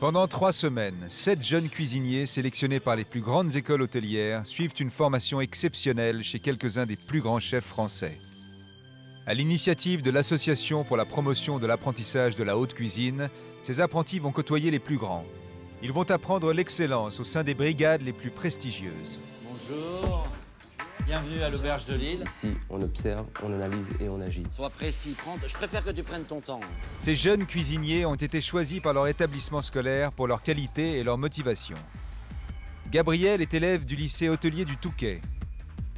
Pendant 3 semaines, 7 jeunes cuisiniers sélectionnés par les plus grandes écoles hôtelières suivent une formation exceptionnelle chez quelques-uns des plus grands chefs français. À l'initiative de l'Association pour la promotion de l'apprentissage de la haute cuisine, ces apprentis vont côtoyer les plus grands. Ils vont apprendre l'excellence au sein des brigades les plus prestigieuses. Bonjour, bienvenue à l'auberge de Lille. Ici, on observe, on analyse et on agit. Sois précis, je préfère que tu prennes ton temps. Ces jeunes cuisiniers ont été choisis par leur établissement scolaire pour leur qualité et leur motivation. Gabriel est élève du lycée hôtelier du Touquet.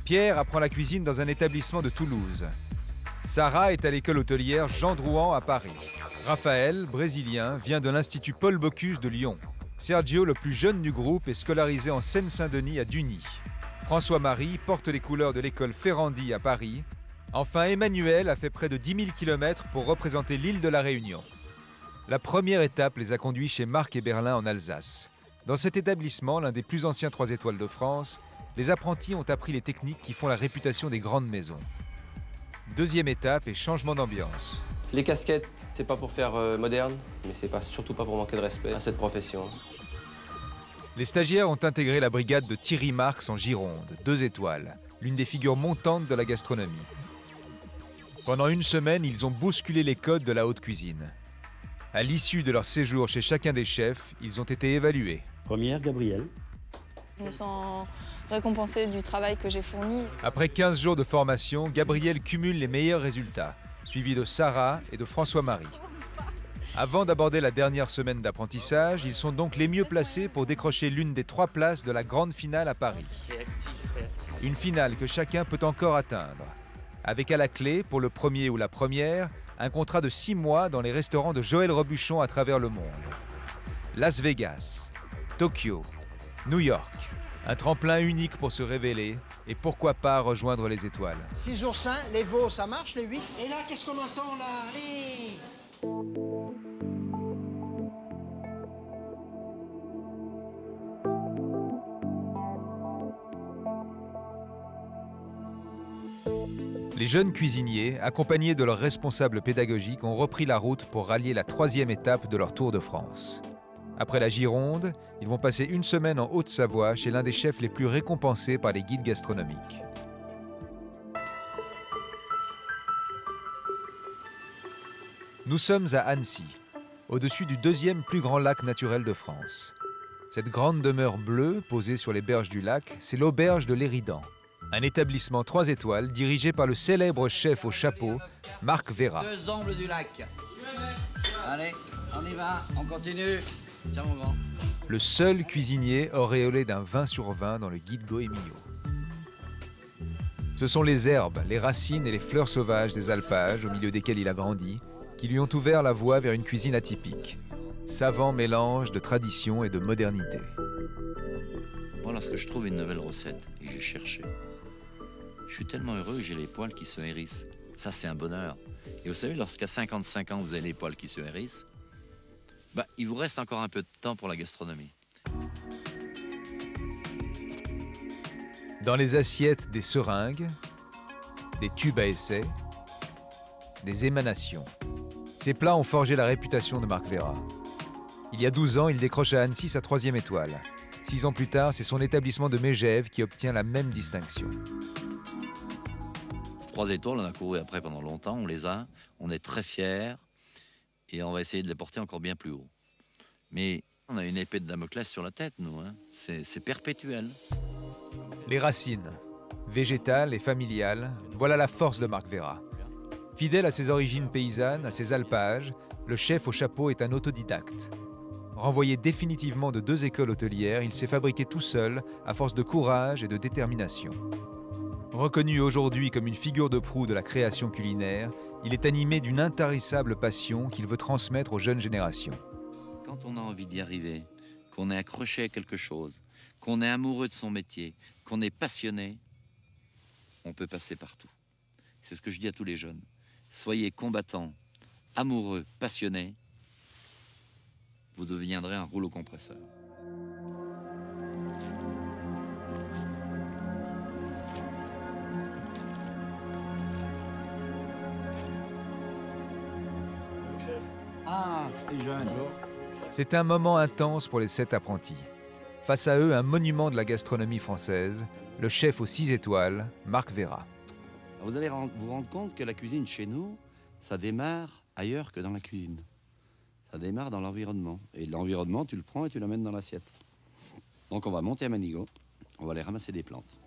Pierre apprend la cuisine dans un établissement de Toulouse. Sarah est à l'école hôtelière Jean Drouan à Paris. Raphaël, brésilien, vient de l'Institut Paul Bocuse de Lyon. Sergio, le plus jeune du groupe, est scolarisé en Seine-Saint-Denis à Duny. François-Marie porte les couleurs de l'école Ferrandi à Paris. Enfin, Emmanuel a fait près de 10 000 km pour représenter l'île de la Réunion. La première étape les a conduits chez Marc et Berlin en Alsace. Dans cet établissement, l'un des plus anciens 3 étoiles de France, les apprentis ont appris les techniques qui font la réputation des grandes maisons. Deuxième étape et changement d'ambiance. Les casquettes, c'est pas pour faire moderne, mais c'est surtout pas pour manquer de respect à cette profession. Les stagiaires ont intégré la brigade de Thierry Marx en Gironde, 2 étoiles, l'une des figures montantes de la gastronomie. Pendant une semaine, ils ont bousculé les codes de la haute cuisine. À l'issue de leur séjour chez chacun des chefs, ils ont été évalués. Première, Gabriel. Je me sens récompensée du travail que j'ai fourni. Après 15 jours de formation, Gabriel cumule les meilleurs résultats, suivi de Sarah et de François-Marie. Avant d'aborder la dernière semaine d'apprentissage, ils sont donc les mieux placés pour décrocher l'une des 3 places de la grande finale à Paris. Une finale que chacun peut encore atteindre. Avec à la clé, pour le premier ou la première, un contrat de 6 mois dans les restaurants de Joël Robuchon à travers le monde. Las Vegas, Tokyo, New York. Un tremplin unique pour se révéler et pourquoi pas rejoindre les étoiles. 6 jours sains, les veaux, ça marche, les 8. Et là, qu'est-ce qu'on entend là? Allez! Les jeunes cuisiniers, accompagnés de leurs responsables pédagogiques, ont repris la route pour rallier la 3e étape de leur Tour de France. Après la Gironde, ils vont passer une semaine en Haute-Savoie chez l'un des chefs les plus récompensés par les guides gastronomiques. Nous sommes à Annecy, au-dessus du 2e plus grand lac naturel de France. Cette grande demeure bleue, posée sur les berges du lac, c'est l'auberge de l'Éridan, un établissement 3 étoiles dirigé par le célèbre chef au chapeau, Marc Vera. 2 angles du lac. Allez, on y va, on continue. Tiens mon grand. Le seul cuisinier auréolé d'un 20 sur 20 dans le guide Goemio. Ce sont les herbes, les racines et les fleurs sauvages des alpages, au milieu desquels il a grandi, qui lui ont ouvert la voie vers une cuisine atypique. Savant mélange de tradition et de modernité. Moi, lorsque je trouve une nouvelle recette et que j'ai cherché, je suis tellement heureux que j'ai les poils qui se hérissent. Ça, c'est un bonheur. Et vous savez, lorsqu'à 55 ans, vous avez les poils qui se hérissent, il vous reste encore un peu de temps pour la gastronomie. Dans les assiettes, des seringues, des tubes à essai, des émanations. Ces plats ont forgé la réputation de Marc Vera. Il y a 12 ans, il décroche à Annecy sa 3e étoile. 6 ans plus tard, c'est son établissement de Megève qui obtient la même distinction. 3 étoiles, on a couru après pendant longtemps, on les a, on est très fiers et on va essayer de les porter encore bien plus haut. Mais on a une épée de Damoclès sur la tête, nous, hein. C'est perpétuel. Les racines, végétales et familiales, voilà la force de Marc Vera. Fidèle à ses origines paysannes, à ses alpages, le chef au chapeau est un autodidacte. Renvoyé définitivement de 2 écoles hôtelières, il s'est fabriqué tout seul, à force de courage et de détermination. Reconnu aujourd'hui comme une figure de proue de la création culinaire, il est animé d'une intarissable passion qu'il veut transmettre aux jeunes générations. Quand on a envie d'y arriver, qu'on est accroché à quelque chose, qu'on est amoureux de son métier, qu'on est passionné, on peut passer partout. C'est ce que je dis à tous les jeunes. Soyez combattants, amoureux, passionnés, vous deviendrez un rouleau compresseur. Ah, les jeunes. C'est un moment intense pour les 7 apprentis. Face à eux, un monument de la gastronomie française, le chef aux 6 étoiles, Marc Veyrat. Vous allez vous rendre compte que la cuisine chez nous, ça démarre ailleurs que dans la cuisine. Ça démarre dans l'environnement. Et l'environnement, tu le prends et tu l'amènes dans l'assiette. Donc on va monter à Manigot, on va aller ramasser des plantes.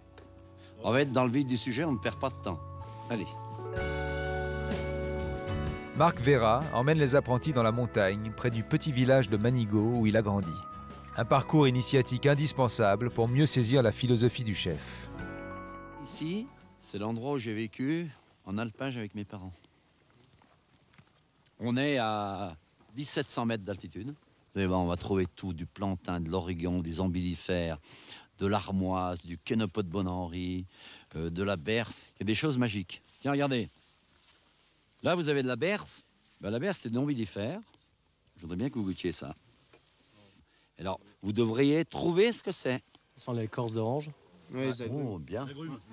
On va être dans le vif du sujet, on ne perd pas de temps. Allez. Marc Veyrat emmène les apprentis dans la montagne, près du petit village de Manigot où il a grandi. Un parcours initiatique indispensable pour mieux saisir la philosophie du chef. Ici, c'est l'endroit où j'ai vécu en alpage avec mes parents. On est à 1700 mètres d'altitude. Vous allez voir, on va trouver tout, du plantain, de l'origan, des ambilifères, de l'armoise, du quenopot de Bon-Henri, de la berce. Il y a des choses magiques. Tiens, regardez. Là, vous avez de la berce. Ben, la berce, c'est de l'ambillifère. Je voudrais bien que vous goûtiez ça. Alors, vous devriez trouver ce que c'est. Ça sent l'écorce d'orange. Oui, oh, bien.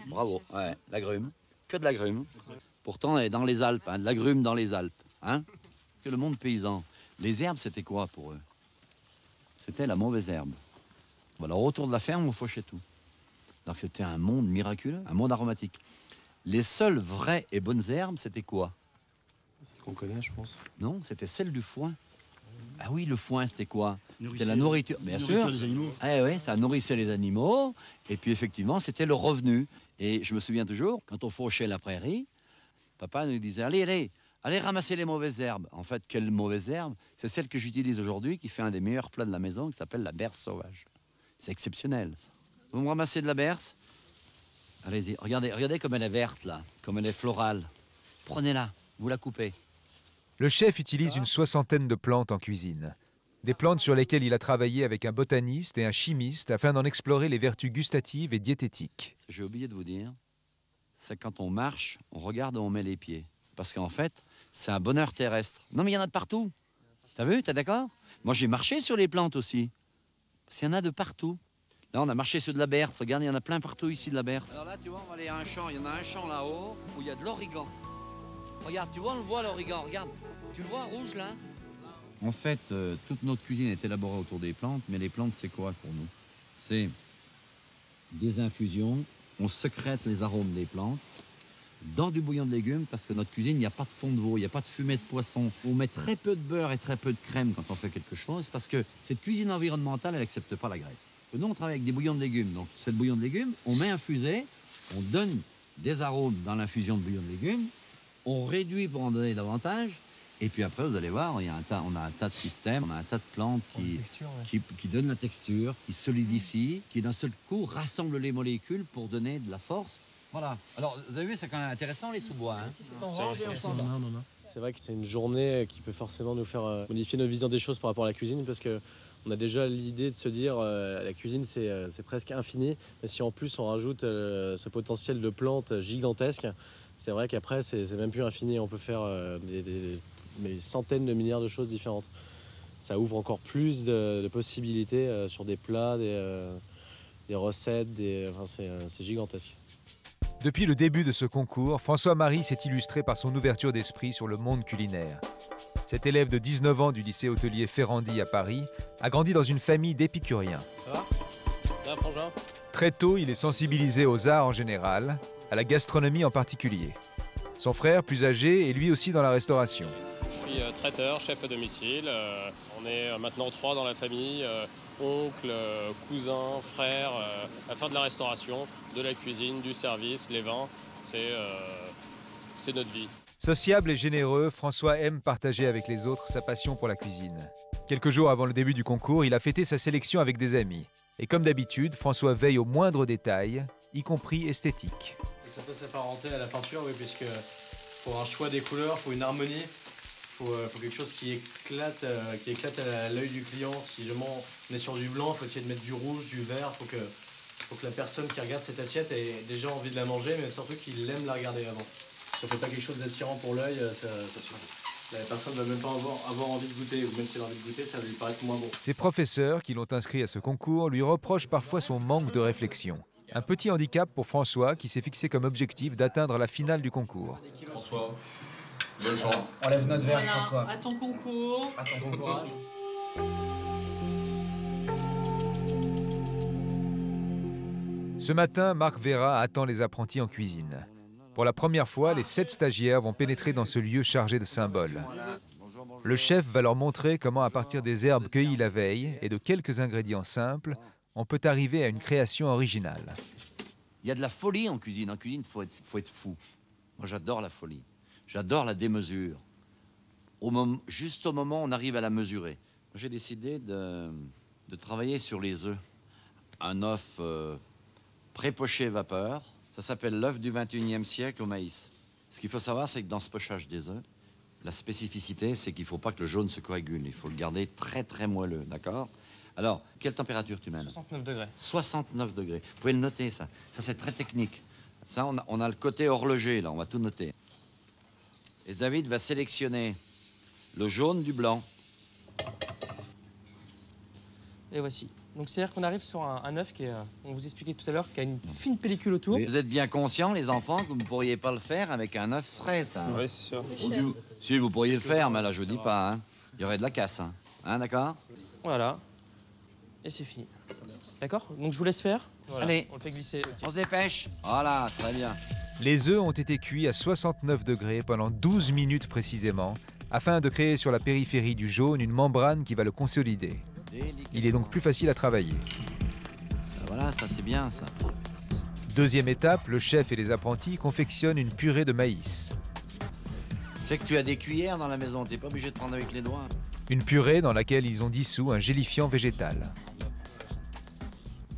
Bravo. Ouais, l'agrume. Que de l'agrume. Pourtant, on est dans les Alpes, hein, de l'agrume dans les Alpes. Hein. Parce que le monde paysan, les herbes, c'était quoi pour eux? C'était la mauvaise herbe. Alors, autour de la ferme, on fauchait tout. Alors que c'était un monde miraculeux, un monde aromatique. Les seules vraies et bonnes herbes, c'était quoi? C'est qu'on connaît, je pense. Non, c'était celle du foin. Ah oui, le foin, c'était quoi? C'était la nourriture, bien sûr. Des animaux. Eh oui, ça nourrissait les animaux. Et puis, effectivement, c'était le revenu. Et je me souviens toujours, quand on fauchait la prairie, papa nous disait, allez ramasser les mauvaises herbes. En fait, quelle mauvaise herbe? C'est celle que j'utilise aujourd'hui, qui fait un des meilleurs plats de la maison, qui s'appelle la berce sauvage. C'est exceptionnel. Vous me ramassez de la berce? Allez-y, regardez comme elle est verte, là, comme elle est florale. Prenez-la, vous la coupez. Le chef utilise une 60aine de plantes en cuisine. Des plantes sur lesquelles il a travaillé avec un botaniste et un chimiste afin d'en explorer les vertus gustatives et diététiques. J'ai oublié de vous dire, c'est quand on marche, on regarde où on met les pieds. Parce qu'en fait, c'est un bonheur terrestre. Non mais il y en a de partout. T'as vu, t'es d'accord? Moi j'ai marché sur les plantes aussi. Parce qu'il y en a de partout. Là on a marché sur de la berce, regarde, il y en a plein partout ici de la berce. Alors là tu vois, on va aller à un champ, il y en a un champ là-haut où il y a de l'origan. Regarde, tu vois, on le voit l'origan, regarde. Tu le vois rouge là? En fait, toute notre cuisine est élaborée autour des plantes, mais les plantes c'est quoi pour nous? C'est des infusions, on sécrète les arômes des plantes dans du bouillon de légumes, parce que notre cuisine, il n'y a pas de fond de veau, il n'y a pas de fumée de poisson. On met très peu de beurre et très peu de crème quand on fait quelque chose, parce que cette cuisine environnementale, elle n'accepte pas la graisse. Nous, on travaille avec des bouillons de légumes. Donc, cette bouillon de légumes, on met infusé, on donne des arômes dans l'infusion de bouillon de légumes, on réduit pour en donner davantage, et puis après, vous allez voir, on a un tas de systèmes, on a un tas de plantes qui donnent la texture, qui solidifient, qui d'un seul coup rassemblent les molécules pour donner de la force. Voilà. Alors, vous avez vu, c'est quand même intéressant, les sous-bois. Hein. Non. C'est vrai que c'est une journée qui peut forcément nous faire modifier notre vision des choses par rapport à la cuisine, parce qu'on a déjà l'idée de se dire la cuisine, c'est presque infini. Mais si en plus on rajoute ce potentiel de plantes gigantesques, c'est vrai qu'après, c'est même plus infini. On peut faire des centaines de milliards de choses différentes. Ça ouvre encore plus de possibilités sur des plats, des recettes. C'est gigantesque. Depuis le début de ce concours, François-Marie s'est illustré par son ouverture d'esprit sur le monde culinaire. Cet élève de 19 ans du lycée hôtelier Ferrandi à Paris a grandi dans une famille d'épicuriens. Ça va? Ça va, frangin? Très tôt, il est sensibilisé aux arts en général, à la gastronomie en particulier. Son frère, plus âgé, est lui aussi dans la restauration. Je suis traiteur, chef à domicile. On est maintenant 3 dans la famille, oncle, cousin, frère, à faire de la restauration, de la cuisine, du service, les vins. C'est notre vie. Sociable et généreux, François aime partager avec les autres sa passion pour la cuisine. Quelques jours avant le début du concours, il a fêté sa sélection avec des amis. Et comme d'habitude, François veille aux moindres détails, y compris esthétiques. Ça peut s'apparenter à la peinture, oui, puisque pour un choix des couleurs, faut une harmonie, faut quelque chose qui éclate à l'œil du client. Si vraiment on est sur du blanc, il faut essayer de mettre du rouge, du vert, faut que la personne qui regarde cette assiette ait déjà envie de la manger, mais surtout qu'il aime la regarder avant. Si on fait pas quelque chose d'attirant pour l'œil, ça suffit. La personne ne va même pas avoir envie de goûter, ou même si elle a envie de goûter, ça va lui paraître moins bon. Ses professeurs, qui l'ont inscrit à ce concours, lui reprochent parfois son manque de réflexion. Un petit handicap pour François, qui s'est fixé comme objectif d'atteindre la finale du concours. François, bonne chance. Enlève notre verre, Voilà, François. à ton concours. À ton concours. Ce matin, Marc Vera attend les apprentis en cuisine. Pour la première fois, les 7 stagiaires vont pénétrer dans ce lieu chargé de symboles. Le chef va leur montrer comment, à partir des herbes cueillies la veille et de quelques ingrédients simples, on peut arriver à une création originale. Il y a de la folie en cuisine. En cuisine, faut être fou. Moi, j'adore la folie. J'adore la démesure. Juste au moment où on arrive à la mesurer. J'ai décidé de travailler sur les œufs. Un œuf pré-poché vapeur. Ça s'appelle l'œuf du 21e siècle au maïs. Ce qu'il faut savoir, c'est que dans ce pochage des œufs, la spécificité, c'est qu'il ne faut pas que le jaune se coagule. Il faut le garder très, très moelleux, d'accord? Alors, quelle température tu mènes? 69 degrés. 69 degrés. Vous pouvez le noter, ça. Ça, c'est très technique. Ça, on a le côté horloger, là. On va tout noter. Et David va sélectionner le jaune du blanc. Et voici. Donc c'est-à-dire qu'on arrive sur un œuf qui est, on vous expliquait tout à l'heure, qui a une fine pellicule autour. Vous êtes bien conscients, les enfants, que vous ne pourriez pas le faire avec un œuf frais, ça. Oui, c'est sûr. Si, vous pourriez le faire, mais là, je vous dis pas, hein. Il y aurait de la casse, hein, d'accord? Voilà. Et c'est fini. D'accord? Donc je vous laisse faire. Voilà. Allez. On le fait glisser. On se dépêche. Voilà, très bien. Les œufs ont été cuits à 69 degrés pendant 12 minutes précisément, afin de créer sur la périphérie du jaune une membrane qui va le consolider. Il est donc plus facile à travailler. Voilà, ça c'est bien, ça. Deuxième étape, le chef et les apprentis confectionnent une purée de maïs. C'est que tu as des cuillères dans la maison, t'es pas obligé de prendre avec les doigts. Une purée dans laquelle ils ont dissous un gélifiant végétal.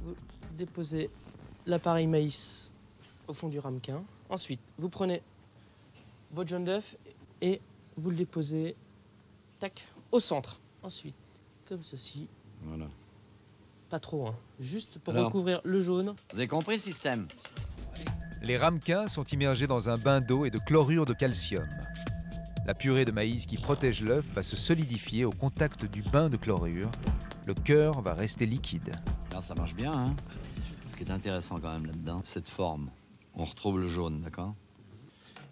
Vous déposez l'appareil maïs au fond du ramequin. Ensuite, vous prenez votre jaune d'œuf et vous le déposez, tac, au centre. Ensuite, comme ceci. Voilà. Pas trop, hein. Juste pour Alors, recouvrir le jaune. Vous avez compris le système? Les ramequins sont immergés dans un bain d'eau et de chlorure de calcium. La purée de maïs qui protège l'œuf va se solidifier au contact du bain de chlorure. Le cœur va rester liquide. Là, ça marche bien, hein. Ce qui est intéressant quand même là-dedans, cette forme. On retrouve le jaune, d'accord?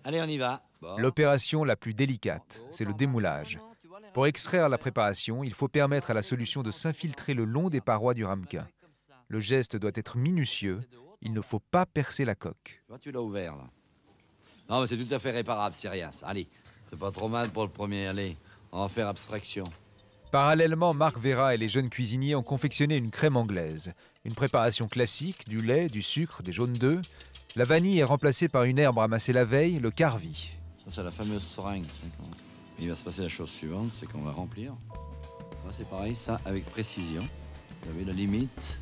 Allez, on y va. Bon. L'opération la plus délicate, c'est le démoulage. Pour extraire la préparation, il faut permettre à la solution de s'infiltrer le long des parois du ramequin. Le geste doit être minutieux, il ne faut pas percer la coque. Tu l'as ouvert, là. Non, mais c'est tout à fait réparable, c'est rien, ça. Allez, c'est pas trop mal pour le premier, allez. On va faire abstraction. Parallèlement, Marc Vera et les jeunes cuisiniers ont confectionné une crème anglaise. Une préparation classique, du lait, du sucre, des jaunes d'œufs. La vanille est remplacée par une herbe ramassée la veille, le carvi. Ça, c'est la fameuse seringue. Il va se passer la chose suivante, c'est qu'on va remplir. Là, c'est pareil, ça, avec précision. Vous avez la limite.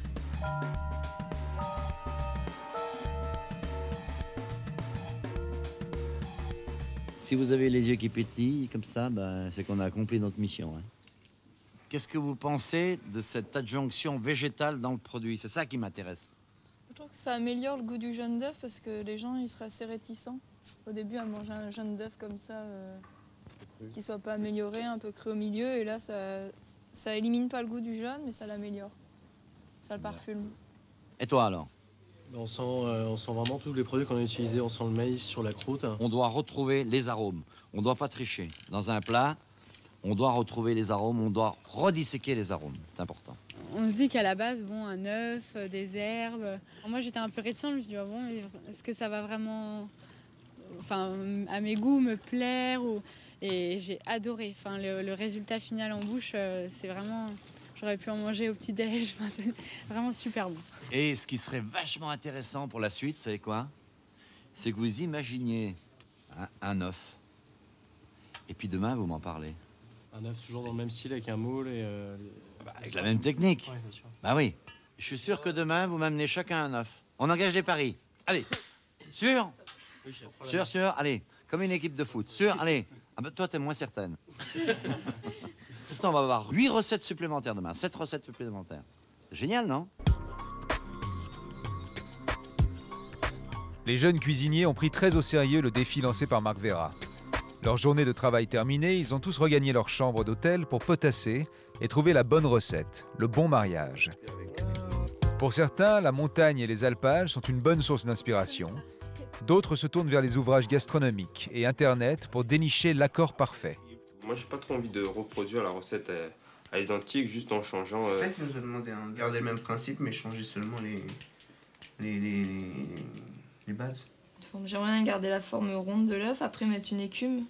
Si vous avez les yeux qui pétillent, comme ça, ben, c'est qu'on a accompli notre mission. Hein. Qu'est-ce que vous pensez de cette adjonction végétale dans le produit? C'est ça qui m'intéresse. Je trouve que ça améliore le goût du jaune d'œuf parce que les gens ils seraient assez réticents au début à manger un jaune d'œuf comme ça, qui soit pas amélioré, un peu cru au milieu. Et là, ça élimine pas le goût du jaune, mais ça l'améliore. Ça le parfume. Et toi alors? On sent vraiment tous les produits qu'on a utilisés. On sent le maïs sur la croûte. On doit retrouver les arômes. On ne doit pas tricher. Dans un plat, on doit retrouver les arômes, on doit redisséquer les arômes. C'est important. On se dit qu'à la base, bon, un œuf, des herbes. Moi, j'étais un peu réticente. Je me suis dit, ah bon, est-ce que ça va vraiment, enfin, à mes goûts, me plaire Et j'ai adoré. Enfin, le résultat final en bouche, c'est vraiment... J'aurais pu en manger au petit-déj. Enfin, c'est vraiment super bon. Et ce qui serait vachement intéressant pour la suite, vous savez quoi? C'est que vous imaginiez un œuf. Et puis demain, vous m'en parlez. Un œuf toujours dans le même style, avec un moule et... avec la même technique. Ouais, bien sûr. Bah oui. Je suis sûr que demain, vous m'amenez chacun un œuf. On engage les paris. Allez. Sûr? Oui, Sûr. Allez. Comme une équipe de foot. Sûr? Allez. Ah bah, toi, t'es moins certaine. Pourtant, on va avoir 8 recettes supplémentaires demain. 7 recettes supplémentaires. C'est génial, non? Les jeunes cuisiniers ont pris très au sérieux le défi lancé par Marc Vera. Leur journée de travail terminée, ils ont tous regagné leur chambre d'hôtel pour potasser et trouver la bonne recette, le bon mariage. Pour certains, la montagne et les alpages sont une bonne source d'inspiration. D'autres se tournent vers les ouvrages gastronomiques et Internet pour dénicher l'accord parfait. Moi, j'ai pas trop envie de reproduire la recette à l'identique, juste en changeant... C'est ça qu'il nous a demandé, hein, garder le même principe, mais changer seulement les bases. J'aimerais bien garder la forme ronde de l'œuf, après mettre une écume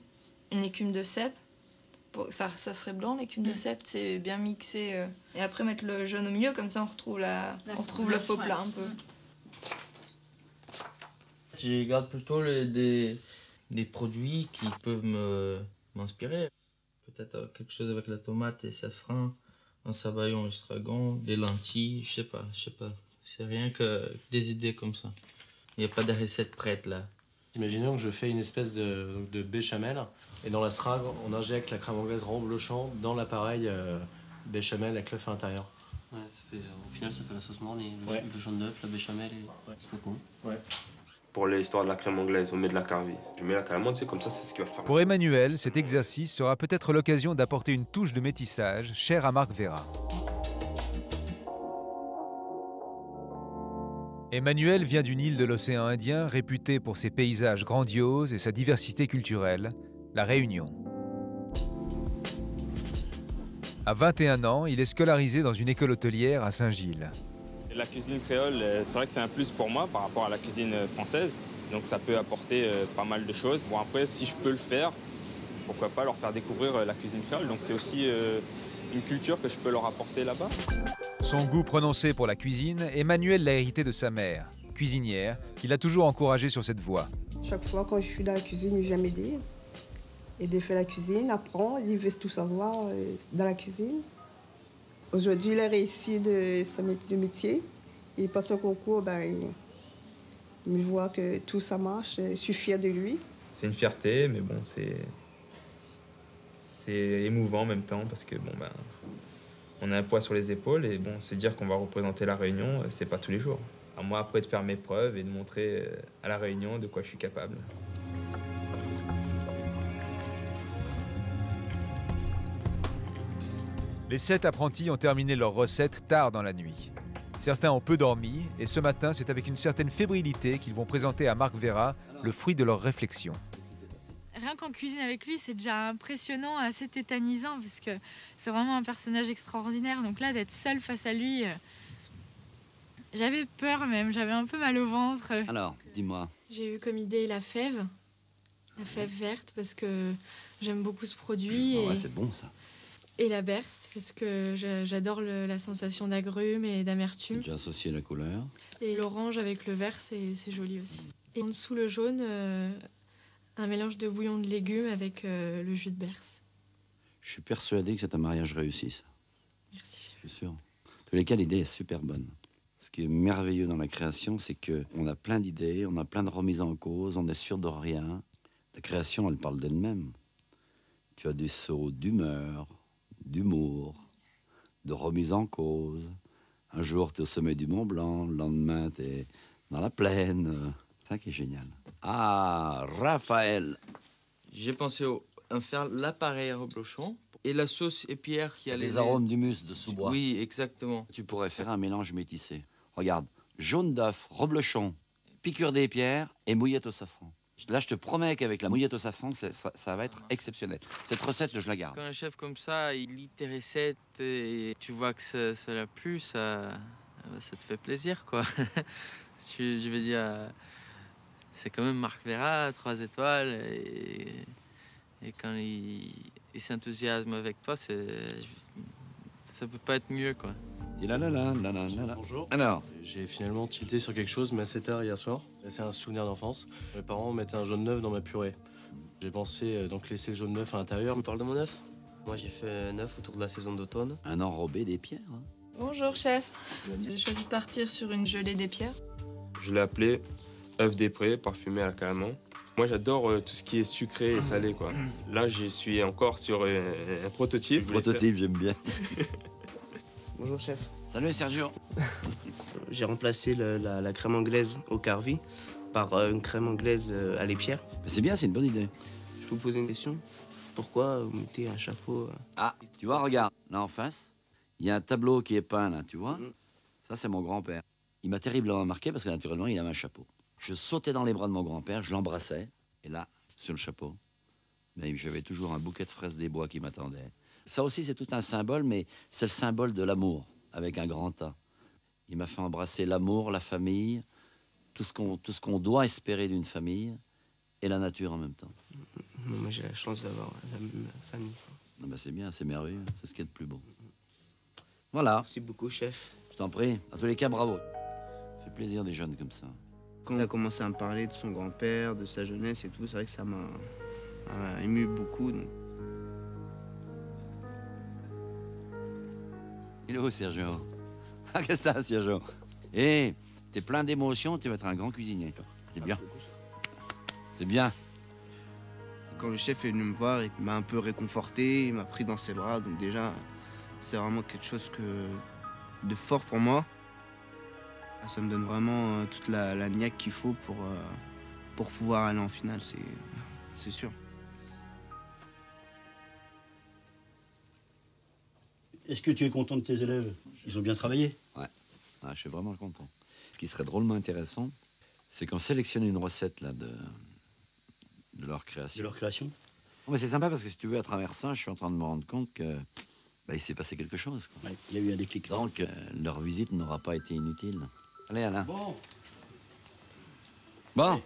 de cèpe. Ça serait blanc, l'écume de cèpe, c'est bien mixé. Et après mettre le jaune au milieu, comme ça on retrouve le faux plat un peu. Je garde plutôt des produits qui peuvent m'inspirer. Peut-être quelque chose avec la tomate et safran, un sabayon estragon, des lentilles, je sais pas. C'est rien que des idées comme ça. Il n'y a pas de recette prête là. Imaginons que je fais une espèce de béchamel et dans la seringue, on injecte la crème anglaise reblochant dans l'appareil béchamel avec l'œuf à l'intérieur. Ouais, au final, ça fait la sauce morne et le jaune d'œuf, la béchamel et c'est pas con. Ouais. Pour l'histoire de la crème anglaise, on met de la carvi. Je mets la caramel, tu sais, comme ça, c'est ce qui va faire. Pour Emmanuel, cet exercice sera peut-être l'occasion d'apporter une touche de métissage chère à Marc Vera. Emmanuel vient d'une île de l'océan Indien réputée pour ses paysages grandioses et sa diversité culturelle, La Réunion. À 21 ans, il est scolarisé dans une école hôtelière à Saint-Gilles. La cuisine créole, c'est vrai que c'est un plus pour moi par rapport à la cuisine française. Donc ça peut apporter pas mal de choses. Bon après, si je peux le faire, pourquoi pas leur faire découvrir la cuisine créole. Donc c'est aussi une culture que je peux leur apporter là-bas. Son goût prononcé pour la cuisine, Emmanuel l'a hérité de sa mère, cuisinière, qui l'a toujours encouragé sur cette voie. Chaque fois quand je suis dans la cuisine, il vient m'aider. Il fait la cuisine, apprend, il veut tout savoir dans la cuisine. Aujourd'hui, il a réussi de métier. Il passe au concours, il voit que tout ça marche, je suis fière de lui. C'est une fierté, mais bon, c'est émouvant en même temps parce que on a un poids sur les épaules et bon, se dire qu'on va représenter la Réunion, c'est pas tous les jours. À moi après de faire mes preuves et de montrer à la Réunion de quoi je suis capable. Les 7 apprentis ont terminé leur recette tard dans la nuit. Certains ont peu dormi et ce matin, c'est avec une certaine fébrilité qu'ils vont présenter à Marc Vera le fruit de leur réflexion. Rien qu'en cuisine avec lui, c'est déjà impressionnant, assez tétanisant, parce que c'est vraiment un personnage extraordinaire. Donc là, d'être seule face à lui, j'avais peur même, j'avais un peu mal au ventre. Alors, dis-moi. J'ai eu comme idée la fève verte, parce que j'aime beaucoup ce produit. Oh, ouais, c'est bon ça. Et la berce, parce que j'adore la sensation d'agrumes et d'amertume. J'ai associé la couleur. Et l'orange avec le vert, c'est joli aussi. Et en dessous, le jaune, un mélange de bouillon de légumes avec le jus de berce. Je suis persuadé que c'est un mariage réussi, ça. Merci, chef. Je suis sûr. En tous les cas, l'idée est super bonne. Ce qui est merveilleux dans la création, c'est qu'on a plein d'idées, on a plein de remises en cause, on n'est sûr de rien. La création, elle parle d'elle-même. Tu as des sauts d'humeur, d'humour, de remise en cause. Un jour, tu es au sommet du Mont Blanc, le lendemain, tu es dans la plaine. C'est ça qui est génial. Ah, Raphaël! J'ai pensé à faire l'appareil à reblochon et la sauce épière qui a les arômes d'humus de sous-bois. Oui, exactement. Tu pourrais faire un mélange métissé. Regarde, jaune d'œuf, reblochon, piqûre d'épière et mouillette au safran. Là, je te promets qu'avec la mouillette au safran, ça va être exceptionnel. Cette recette, je la garde. Quand un chef comme ça, il lit tes recettes et tu vois que ça l'a plu, ça te fait plaisir, quoi. Je veux dire, c'est quand même Marc Vera, 3 étoiles, et quand il s'enthousiasme avec toi, ça peut pas être mieux, quoi. Bonjour. Alors, j'ai finalement tilté sur quelque chose, mais assez tard hier soir. C'est un souvenir d'enfance. Mes parents mettaient un jaune d'œuf dans ma purée. J'ai pensé donc laisser le jaune d'œuf à l'intérieur. Tu me parles de mon œuf? Moi, j'ai fait un œuf autour de la saison d'automne. Un enrobé d'épières. Hein. Bonjour, chef. J'ai choisi de partir sur une gelée d'épières. Je l'ai appelé œuf des prés, parfumé à la caramel. Moi, j'adore tout ce qui est sucré et salé, quoi. Là, je suis encore sur un prototype. Prototype, j'aime bien. Bonjour, chef. Salut, Sergio. J'ai remplacé la crème anglaise au carvi par une crème anglaise à l'épière. C'est bien, c'est une bonne idée. Je peux vous poser une question? Pourquoi vous mettez un chapeau Ah, tu vois, regarde, là en face, il y a un tableau qui est peint, là, tu vois? Ça, c'est mon grand-père. Il m'a terriblement marqué parce que, naturellement, il avait un chapeau. Je sautais dans les bras de mon grand-père, je l'embrassais, et là, sur le chapeau, j'avais toujours un bouquet de fraises des bois qui m'attendait, Ça aussi, c'est tout un symbole, mais c'est le symbole de l'amour, avec un grand A. Il m'a fait embrasser l'amour, la famille, tout ce qu'on doit espérer d'une famille, et la nature en même temps. Moi, j'ai la chance d'avoir la même famille. Ah ben c'est bien, c'est merveilleux, c'est ce qu'il y a de plus beau. Voilà. Merci beaucoup, chef. Je t'en prie. En tous les cas, bravo. Ça fait plaisir des jeunes comme ça. Quand on a commencé à me parler de son grand-père, de sa jeunesse et tout, c'est vrai que ça m'a ému beaucoup. Donc. Il est où, Sergio? Ah, qu'est-ce que ça, Sergio? Eh, t'es plein d'émotions, tu vas être un grand cuisinier, toi. C'est bien. C'est bien. Quand le chef est venu me voir, il m'a un peu réconforté, il m'a pris dans ses bras. Donc déjà, c'est vraiment quelque chose de fort pour moi. Ça me donne vraiment toute la niaque qu'il faut pour pouvoir aller en finale, c'est sûr. Est-ce que tu es content de tes élèves? Ils ont bien travaillé? Ouais, je suis vraiment content. Ce qui serait drôlement intéressant, c'est qu'on sélectionne une recette là, de leur création. De leur création? Non, mais c'est sympa parce que si tu veux, à travers ça, je suis en train de me rendre compte que il s'est passé quelque chose. Quoi. Ouais, il y a eu un déclic. Donc, leur visite n'aura pas été inutile. Allez, Alain. Bon.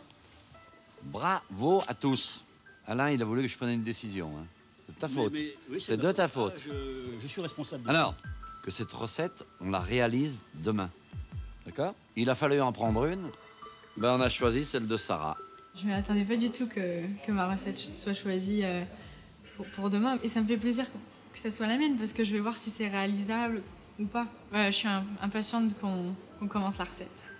Bravo à tous. Alain, il a voulu que je prenne une décision. Hein. C'est de ta faute. Oui, c'est de ta faute. Je suis responsable. Alors, que cette recette, on la réalise demain. D'accord? Il a fallu en prendre une. On a choisi celle de Sarah. Je ne m'attendais pas du tout que ma recette soit choisie pour demain. Et ça me fait plaisir que ça soit la mienne parce que je vais voir si c'est réalisable ou pas. Je suis impatiente qu'on commence la recette.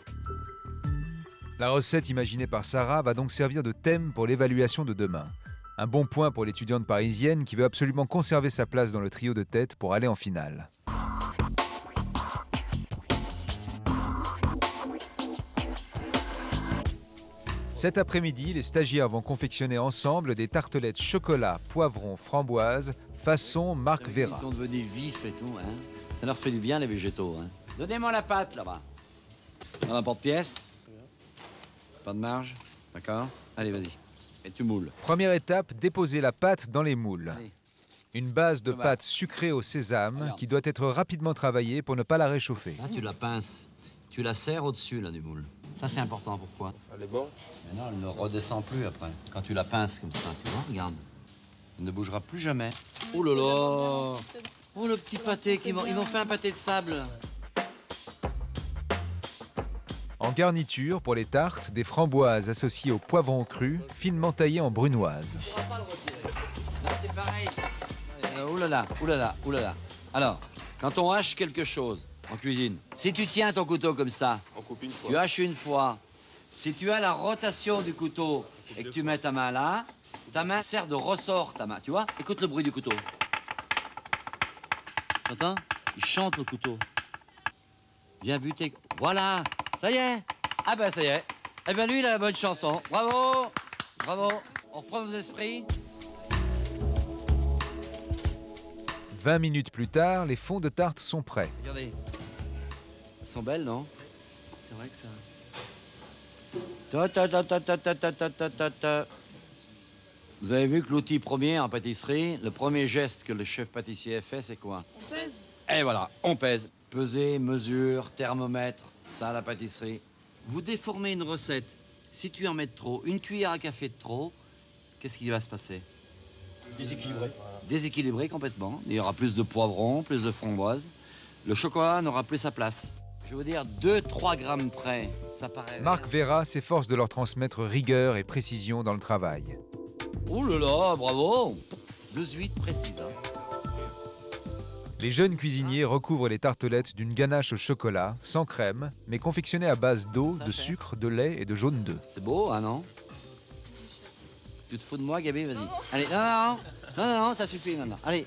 La recette imaginée par Sarah va donc servir de thème pour l'évaluation de demain. Un bon point pour l'étudiante parisienne qui veut absolument conserver sa place dans le trio de tête pour aller en finale. Cet après-midi, les stagiaires vont confectionner ensemble des tartelettes chocolat, poivron, framboise, façon Marc Vera. Ils sont devenus vifs et tout. Hein. Ça leur fait du bien, les végétaux. Hein. Donnez-moi la pâte, là-bas. Dans la porte-pièce. Pas de marge. D'accord? Allez, vas-y. Et tu moules. Première étape, déposer la pâte dans les moules. Allez. Une base de pâte sucrée au sésame qui doit être rapidement travaillée pour ne pas la réchauffer. Là, tu la pinces. Tu la serres au-dessus, là, du moule. Ça, c'est important. Pourquoi? Elle est bonne. Mais non, elle ne redescend plus après. Quand tu la pinces comme ça, tu vois, regarde. Elle ne bougera plus jamais. Oh là là! Oh, le petit pâté. Ils m'ont fait un pâté de sable. En garniture, pour les tartes, des framboises associées au poivron cru, finement taillées en brunoise. Tu ne pourras pas le retirer. Là, c'est pareil. Oh là là, oh là là, oh là là. Alors, quand on hache quelque chose en cuisine, si tu tiens ton couteau comme ça, tu haches une fois. Si tu as la rotation du couteau et que tu mets ta main là, ta main sert de ressort, ta main. Tu vois? Écoute le bruit du couteau. T'entends? Il chante le couteau. Bien buté. Voilà. Ça y est. Ah ben ça y est. Eh ben lui, il a la bonne chanson. Bravo. Bravo. On reprend nos esprits. 20 minutes plus tard, les fonds de tarte sont prêts. Regardez. Elles sont belles, non? C'est vrai que ça... Vous avez vu que l'outil premier en pâtisserie, le premier geste que le chef pâtissier fait, c'est quoi? On pèse. Et voilà, on pèse. Peser, mesure, thermomètre, ça, la pâtisserie. Vous déformez une recette. Si tu en mets de trop, une cuillère à café de trop, qu'est-ce qui va se passer? Déséquilibré. Déséquilibré complètement. Il y aura plus de poivrons, plus de framboises. Le chocolat n'aura plus sa place. Je veux dire, 2-3 grammes près, ça paraît... Marc Vera s'efforce de leur transmettre rigueur et précision dans le travail. Oh là là, bravo! 2 précises. Hein. Les jeunes cuisiniers recouvrent les tartelettes d'une ganache au chocolat, sans crème, mais confectionnée à base d'eau, de sucre, de lait et de jaune d'œuf. C'est beau, hein, non? Tu te fous de moi, Gabi? Vas-y. Allez, non, ça suffit maintenant. Allez.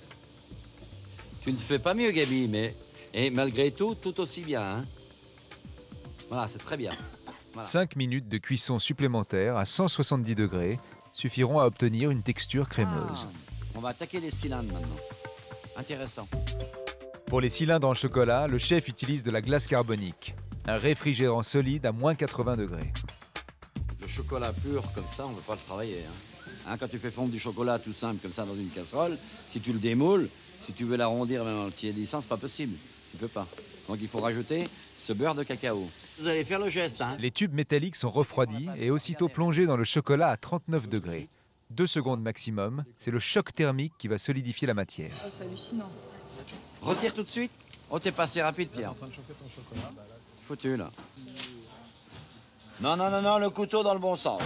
Tu ne fais pas mieux, Gabi, mais... Et malgré tout, tout aussi bien. Hein. Voilà, c'est très bien. Voilà. 5 minutes de cuisson supplémentaire à 170 degrés suffiront à obtenir une texture crémeuse. On va attaquer les cylindres maintenant. Intéressant. Pour les cylindres en chocolat, le chef utilise de la glace carbonique, un réfrigérant solide à moins 80 degrés. Le chocolat pur, comme ça, on ne peut pas le travailler. Hein. Quand tu fais fondre du chocolat tout simple, comme ça, dans une casserole, si tu le démoules, Si tu veux l'arrondir même en tiédissant, c'est pas possible. Tu peux pas. Donc il faut rajouter ce beurre de cacao. Vous allez faire le geste, hein? Les tubes métalliques sont refroidis et aussitôt plongés dans le chocolat à 39 degrés. 2 secondes maximum, c'est le choc thermique qui va solidifier la matière. Oh, c'est hallucinant. Retire tout de suite. Oh, t'es passé rapide, Pierre. T'es en train de chauffer ton chocolat. Foutu, là. Non, non, non, non, le couteau dans le bon sens.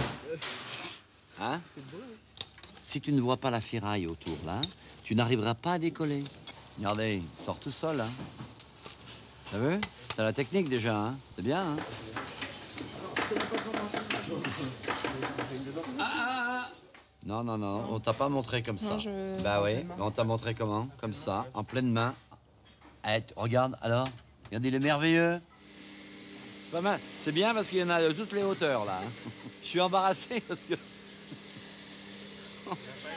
Hein? Si tu ne vois pas la ferraille autour, là, tu n'arriveras pas à décoller. Regardez, il sort tout seul, hein. T'as vu? T'as la technique, déjà, hein? C'est bien, hein? Non, non, non, on t'a pas montré comme ça. Non, Bah oui, on t'a montré comment? Comme ça, en pleine main. Eh, regarde, alors. Regarde, il est merveilleux. C'est pas mal. C'est bien parce qu'il y en a de toutes les hauteurs, là. Hein. Je suis embarrassé parce que...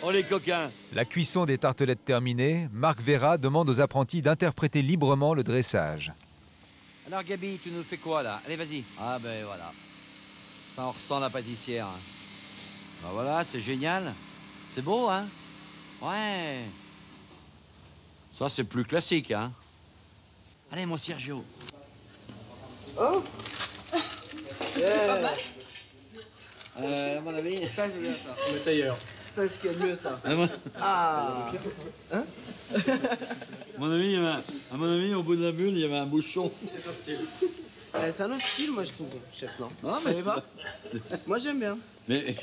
Oh, les coquins! La cuisson des tartelettes terminée, Marc Vera demande aux apprentis d'interpréter librement le dressage. Alors, Gabi, tu nous fais quoi, là? Allez, vas-y. Ah, ben voilà. Ça, on ressent la pâtissière. Hein. Ben voilà, c'est génial. C'est beau, hein? Ouais. Ça, c'est plus classique, hein? Allez, mon Sergio. Oh! C'est pas mal. À mon avis... Ça, c'est bien, ça. Le tailleur. Ça, c'est mieux, ça. Ah! Hein? À mon avis, au bout de la bulle, il y avait un bouchon. C'est un style. C'est un autre style, moi, je trouve, chef, non? Non, mais... pas? Moi, j'aime bien. Mais...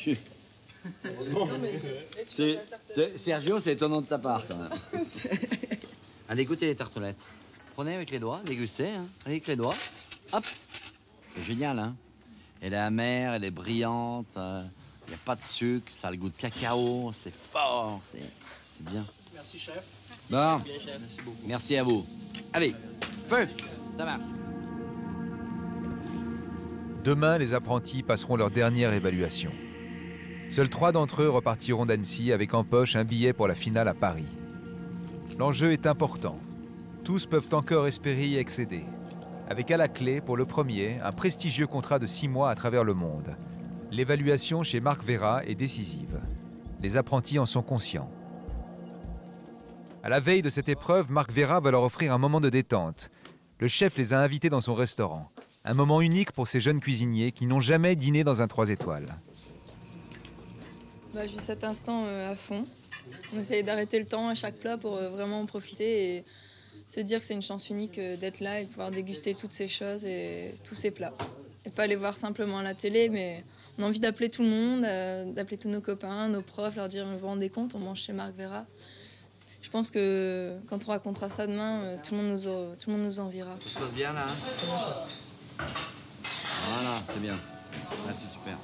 Sergio, c'est étonnant de ta part, quand même. Allez, goûtez les tartelettes. Prenez avec les doigts, dégustez, hein. Allez, avec les doigts. Hop! C'est génial, hein. Elle est amère, elle est brillante. Il n'y a pas de sucre, ça a le goût de cacao. C'est fort, c'est bien. Merci, chef. Bon, Merci beaucoup. merci à vous. Allez, feu! Ça marche. Demain, les apprentis passeront leur dernière évaluation. Seuls 3 d'entre eux repartiront d'Annecy avec en poche un billet pour la finale à Paris. L'enjeu est important. Tous peuvent encore espérer y accéder. Avec à la clé, pour le premier, un prestigieux contrat de 6 mois à travers le monde. L'évaluation chez Marc Vera est décisive. Les apprentis en sont conscients. À la veille de cette épreuve, Marc Vera va leur offrir un moment de détente. Le chef les a invités dans son restaurant. Un moment unique pour ces jeunes cuisiniers qui n'ont jamais dîné dans un 3 étoiles. Bah, je vis cet instant à fond. On essaye d'arrêter le temps à chaque plat pour vraiment en profiter et se dire que c'est une chance unique d'être là et de pouvoir déguster toutes ces choses et tous ces plats. Et de pas les voir simplement à la télé, mais on a envie d'appeler tout le monde, d'appeler tous nos copains, nos profs, leur dire « Vous vous rendez compte, on mange chez Marc Vera ». Je pense que quand on racontera ça demain, tout le monde nous enviera. Ça se passe bien, là, hein? Voilà, c'est bien. Là, c'est super.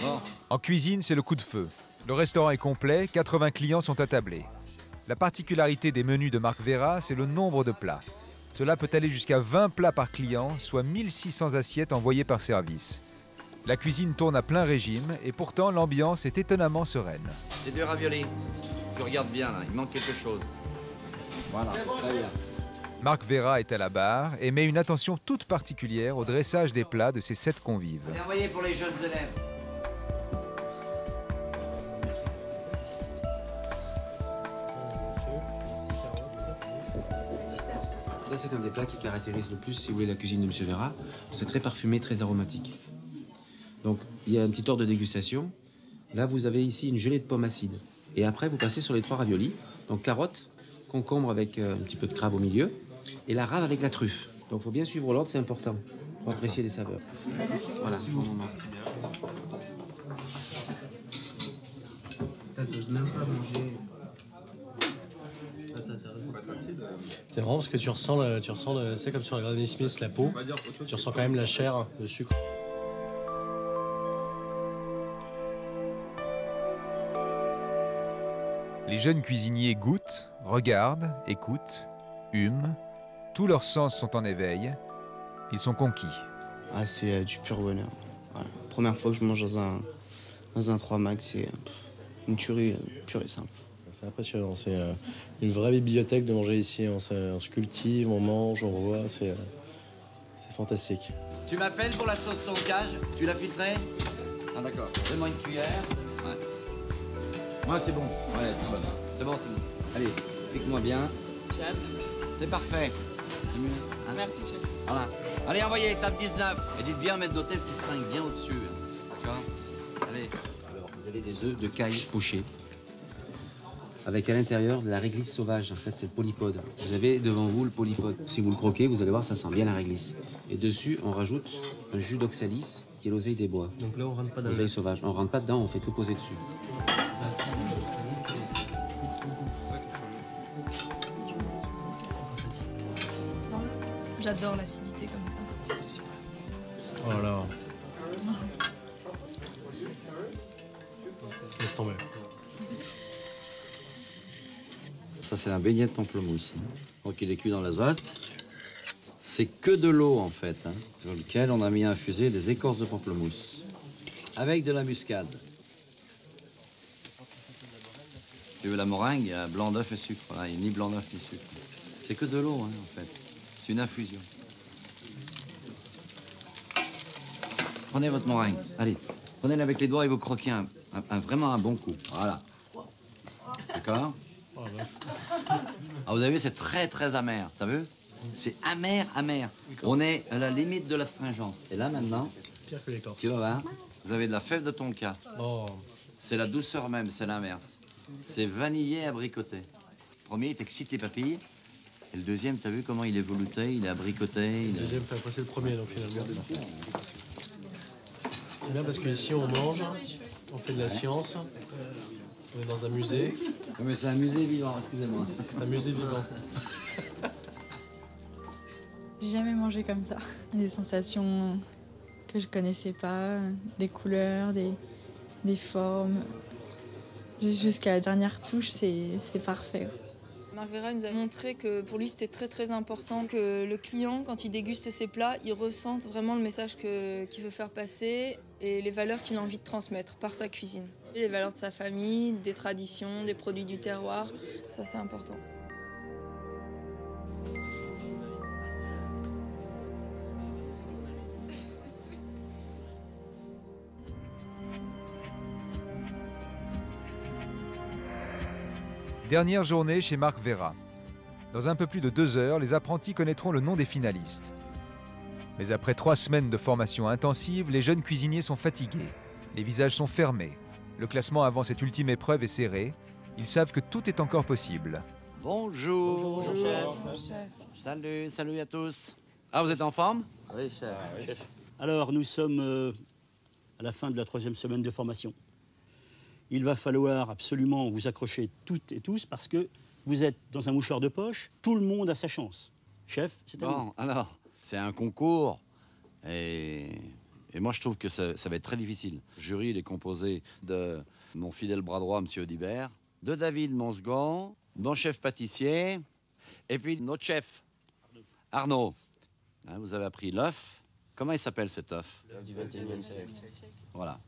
Bon. En cuisine, c'est le coup de feu. Le restaurant est complet, 80 clients sont attablés. La particularité des menus de Marc Vera, c'est le nombre de plats. Cela peut aller jusqu'à 20 plats par client, soit 1600 assiettes envoyées par service. La cuisine tourne à plein régime et pourtant l'ambiance est étonnamment sereine. Les 2 raviolis. Tu regardes bien, là, il manque quelque chose. Voilà, très bien. Marc Vera est à la barre et met une attention toute particulière au dressage des plats de ses 7 convives. Allez, envoyez pour les jeunes élèves. Ça, c'est un des plats qui caractérise le plus, si vous voulez, la cuisine de M. Vera. C'est très parfumé, très aromatique. Donc, il y a un petit ordre de dégustation. Là, vous avez ici une gelée de pommes acides. Et après, vous passez sur les 3 raviolis. Donc, carottes, concombre avec un petit peu de crabe au milieu. Et la rave avec la truffe. Donc, il faut bien suivre l'ordre, c'est important pour apprécier les saveurs. Voilà. Ça n'ose même pas manger. C'est marrant parce que tu ressens c'est comme sur la Granny Smith, la peau. Tu ressens quand même la chair, le sucre. Les jeunes cuisiniers goûtent, regardent, écoutent, hument. Tous leurs sens sont en éveil. Ils sont conquis. Ah, c'est du pur bonheur. Voilà. Première fois que je mange dans un 3 Max, c'est une tuerie pure et simple. C'est impressionnant, c'est une vraie bibliothèque de manger ici. On se cultive, on mange, on voit, c'est fantastique. Tu m'appelles pour la sauce sauvage? Tu l'as filtrée? Ah d'accord. Donne-moi une cuillère. Ouais. Ouais, c'est bon. Ouais, c'est bon. C'est bon, c'est bon. Allez, pique-moi bien. C'est parfait. C'est mieux. Hein? Merci, chef. Voilà. Allez, envoyez étape 19. Et dites bien maître d'hôtel qui seringue bien au-dessus. D'accord? Allez. Alors, vous avez des œufs de caille pochés, avec à l'intérieur de la réglisse sauvage. En fait, c'est le polypode. Vous avez devant vous le polypode. Si vous le croquez, vous allez voir, ça sent bien la réglisse. Et dessus, on rajoute un jus d'oxalis, qui est l'oseille des bois. Donc là, on rentre pas dans l'oseille sauvage. On rentre pas dedans, on fait tout poser dessus. J'adore l'acidité comme ça. Oh là. Laisse tomber. Ça, c'est un beignet de pamplemousse. Donc, il est cuit dans l'azote. C'est que de l'eau, en fait, hein, sur lequel on a mis à infuser des écorces de pamplemousse. Avec de la muscade. Tu veux la meringue, il y a blanc d'œuf et sucre. Voilà, il n'y a ni blanc d'œuf ni sucre. C'est que de l'eau, hein, en fait. C'est une infusion. Prenez votre meringue. Allez, prenez-la avec les doigts et vous croquez vraiment un bon coup. Voilà. D'accord? Ah, vous avez vu, c'est très, très amer. T'as vu? C'est amer, amer. On est à la limite de l'astringence. Et là, maintenant, pire que l'écorce. Tu vas voir, vous avez de la fève de tonka. Oh. C'est la douceur même, c'est l'inverse. C'est vanillé abricoté. Le premier, il t'excite les papilles. Et le deuxième, t'as vu comment il est velouté, il est abricoté. Le deuxième fait passer le premier, donc finalement. C'est bien parce qu'ici, on mange, on fait de la science, on est dans un musée. Mais c'est un musée vivant, excusez-moi. C'est un musée vivant. J'ai jamais mangé comme ça. Des sensations que je connaissais pas, des couleurs, des formes. Jusqu'à la dernière touche, c'est parfait. Marc Vera nous a montré que pour lui, c'était très très important que le client, quand il déguste ses plats, il ressente vraiment le message qu'il veut faire passer et les valeurs qu'il a envie de transmettre par sa cuisine. Les valeurs de sa famille, des traditions, des produits du terroir, ça c'est important. Dernière journée chez Marc Vera. Dans un peu plus de 2 heures, les apprentis connaîtront le nom des finalistes. Mais après 3 semaines de formation intensive, les jeunes cuisiniers sont fatigués. Les visages sont fermés. Le classement avant cette ultime épreuve est serré. Ils savent que tout est encore possible. Bonjour. Bonjour, chef. Salut, salut à tous. Ah, vous êtes en forme? Oui, chef. Alors, nous sommes à la fin de la 3e semaine de formation. Il va falloir absolument vous accrocher toutes et tous parce que vous êtes dans un mouchoir de poche. Tout le monde a sa chance. Chef, c'est à vous. Bon, alors, c'est un concours et moi, je trouve que ça va être très difficile. Le jury, il est composé de mon fidèle bras droit, M. Audibert, de David, mon second, mon chef pâtissier, et puis notre chef, Arnaud. Hein, vous avez appris l'œuf. Comment il s'appelle cet œuf? L'œuf du 21e siècle. Voilà.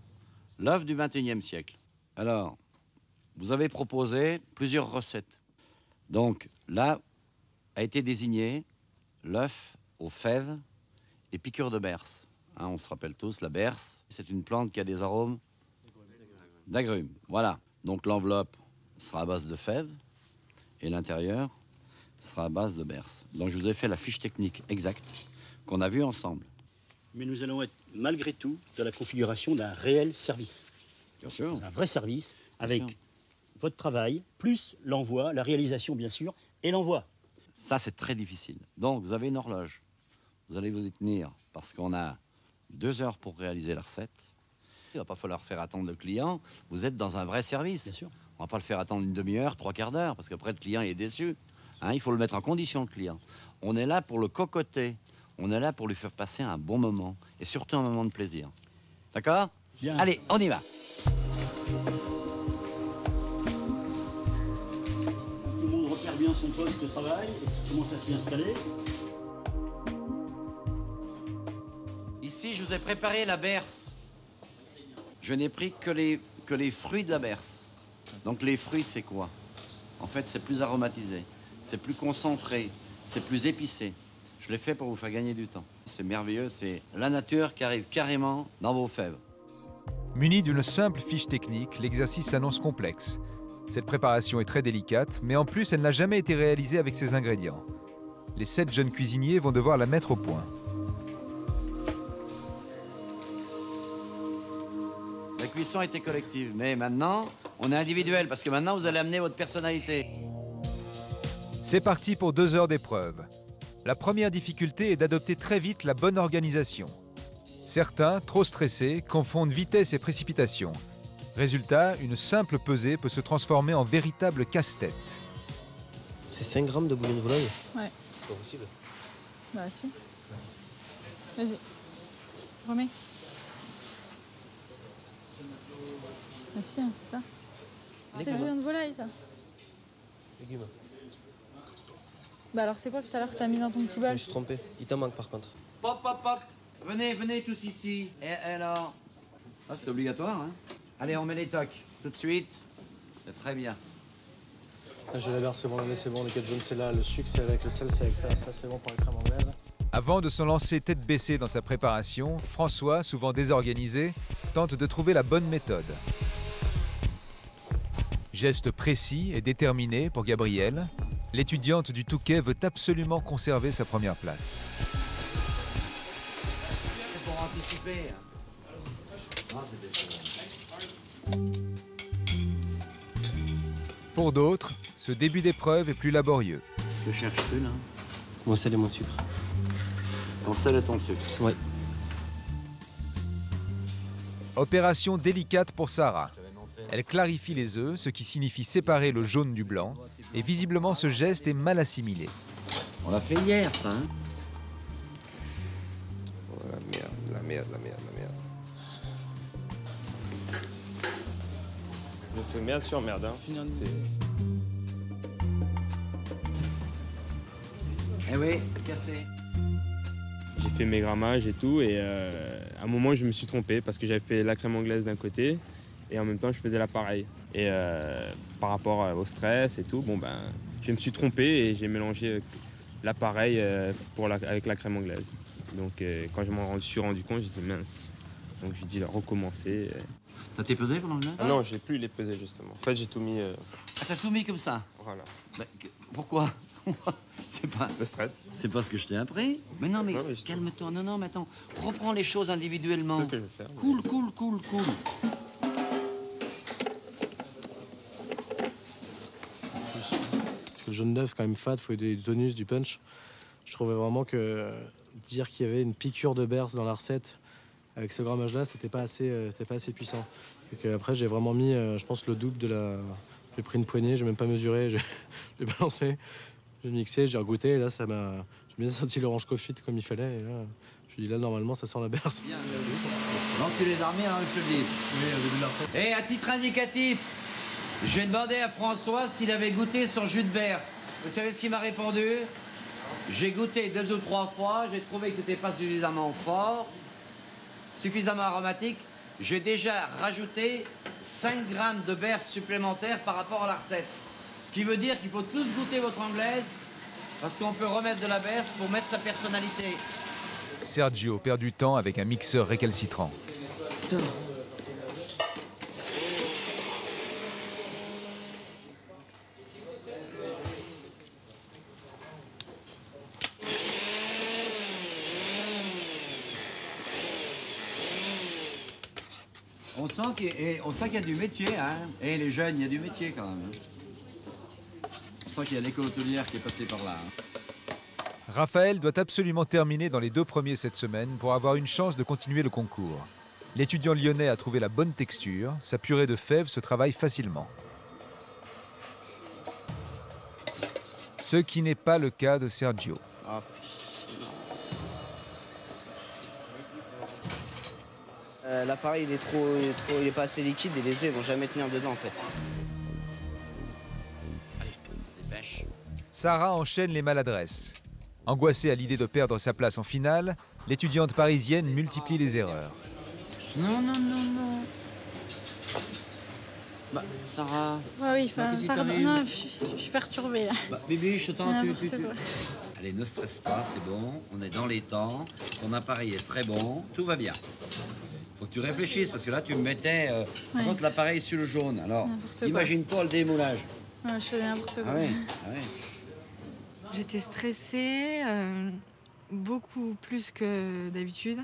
L'œuf du 21e siècle. Alors, vous avez proposé plusieurs recettes. Donc, là a été désigné l'œuf aux fèves et piqûres de berce. Hein, on se rappelle tous, la berce, c'est une plante qui a des arômes d'agrumes. Voilà. Donc, l'enveloppe sera à base de fèves et l'intérieur sera à base de berce. Donc, je vous ai fait la fiche technique exacte qu'on a vue ensemble. Mais nous allons être, malgré tout, dans la configuration d'un réel service. Bien sûr. Un vrai service avec votre travail, plus l'envoi, la réalisation, bien sûr, et l'envoi. Ça, c'est très difficile. Donc, vous avez une horloge. Vous allez vous y tenir parce qu'on a 2 heures pour réaliser la recette. Il ne va pas falloir faire attendre le client. Vous êtes dans un vrai service. Bien sûr. On ne va pas le faire attendre une demi-heure, 3/4 d'heure, parce qu'après, le client il est déçu. Hein, il faut le mettre en condition, le client. On est là pour le cocoter. On est là pour lui faire passer un bon moment. Et surtout un moment de plaisir. D'accord? Bien. Allez, on y va. Tout le monde repère bien son poste de travail et commence à s'y installer. Ici, je vous ai préparé la berce. Je n'ai pris que les fruits de la berce. Donc les fruits, c'est quoi? En fait, c'est plus aromatisé, c'est plus concentré, c'est plus épicé. Je l'ai fait pour vous faire gagner du temps. C'est merveilleux, c'est la nature qui arrive carrément dans vos fèves. Muni d'une simple fiche technique, l'exercice s'annonce complexe. Cette préparation est très délicate, mais en plus, elle n'a jamais été réalisée avec ces ingrédients. Les 7 jeunes cuisiniers vont devoir la mettre au point. La cuisson était collective, mais maintenant, on est individuel, parce que maintenant, vous allez amener votre personnalité. C'est parti pour 2 heures d'épreuve. La première difficulté est d'adopter très vite la bonne organisation. Certains, trop stressés, confondent vitesse et précipitation. Résultat, une simple pesée peut se transformer en véritable casse-tête. C'est 5 grammes de bouillon de volaille? Ouais. C'est pas possible. Bah si. Vas-y. Remets. Bah si, hein, c'est ça. C'est le bouillon de volaille, ça. Légumes. Bah alors c'est quoi que tout à l'heure que t'as mis dans ton petit bol? Je me suis trompé. Il t'en manque par contre. Pop, pop, pop. Venez, venez tous ici. Et alors? Ah, c'est obligatoire, hein? Allez, on met les tocs. Tout de suite. C'est très bien. Là, j'ai la berce, c'est bon, c'est bon. Le 4 jaune, c'est là. Le sucre, c'est avec le sel, c'est avec ça. Ça, c'est bon pour la crème anglaise. Avant de se lancer tête baissée dans sa préparation, François, souvent désorganisé, tente de trouver la bonne méthode. Geste précis et déterminé pour Gabrielle, l'étudiante du Touquet veut absolument conserver sa première place. C'est pour anticiper. Non, Pour d'autres, ce début d'épreuve est plus laborieux. Que cherches-tu, là? Mon sel et mon sucre. Ton sel et ton sucre? Ouais. Opération délicate pour Sarah. Elle clarifie les œufs, ce qui signifie séparer le jaune du blanc. Et visiblement, ce geste est mal assimilé. On l'a fait hier, ça, hein? Oh, la merde, la merde, la merde, la merde. Je fais merde sur merde, hein. Eh oui, cassé. J'ai fait mes grammages et tout, et à un moment, je me suis trompé parce que j'avais fait la crème anglaise d'un côté et en même temps, je faisais l'appareil. Et par rapport au stress et tout, bon ben, je me suis trompé et j'ai mélangé l'appareil avec la crème anglaise. Donc quand je m'en suis rendu compte, j'ai dit mince. Donc j'ai dit recommencer. T'as tes pesé pendant le Ah non, j'ai plus les peser justement. En fait, j'ai tout mis. Ah, t'as tout mis comme ça? Voilà. Bah, pourquoi? C'est pas... Le stress. C'est pas ce que je t'ai appris. Mais non, mais, Non, mais calme-toi. Non, non, mais attends. Reprends les choses individuellement. C'est ce que je vais faire. Cool, cool, cool, cool. Le jaune d'œuf, c'est quand même fade, il faut du tonus, du punch. Je trouvais vraiment que dire qu'il y avait une piqûre de berce dans la recette avec ce grammage-là, c'était pas assez puissant. Et que après, j'ai vraiment mis, je pense, le double de la. J'ai pris une poignée, j'ai même pas mesuré, j'ai balancé, j'ai mixé, j'ai regoûté, et là, ça m'a. J'ai bien senti l'orange coffee comme il fallait. Et là, je me dis là, normalement, ça sent la berce. Donc tu les as remis, hein, je te le dis. Oui, au début de la recette. Et à titre indicatif, j'ai demandé à François s'il avait goûté son jus de berce. Vous savez ce qu'il m'a répondu? J'ai goûté 2 ou 3 fois, j'ai trouvé que c'était pas suffisamment fort, suffisamment aromatique. J'ai déjà rajouté 5 grammes de berce supplémentaires par rapport à la recette. Ce qui veut dire qu'il faut tous goûter votre anglaise, parce qu'on peut remettre de la berce pour mettre sa personnalité. Sergio perd du temps avec un mixeur récalcitrant. Putain. On sent qu'il y a du métier, hein. Et les jeunes, il y a du métier quand même. On sent qu'il y a l'école hôtelière qui est passée par là. Hein. Raphaël doit absolument terminer dans les 2 premiers cette semaine pour avoir une chance de continuer le concours. L'étudiant lyonnais a trouvé la bonne texture, sa purée de fèves se travaille facilement. Ce qui n'est pas le cas de Sergio. Ah, l'appareil il est pas assez liquide et les œufs ils vont jamais tenir dedans en fait. Allez, dépêche. Sarah enchaîne les maladresses. Angoissée à l'idée de perdre sa place en finale, l'étudiante parisienne multiplie les erreurs. Non, non, non, non. Bah, Sarah. Ah oui, qu'est-ce qui pardon, t'arrive? non, je suis perturbée là. Bah, bébé, je t'en N'importe quoi. Allez, ne stresse pas, c'est bon. On est dans les temps. Ton appareil est très bon. Tout va bien. Faut que tu réfléchisses, parce que là, tu me mettais par contre l'appareil sur le jaune. Alors, N'importe quoi. imagine-toi le démoulage. Ouais, je faisais n'importe quoi. Ah ouais, ah ouais. J'étais stressée, beaucoup plus que d'habitude.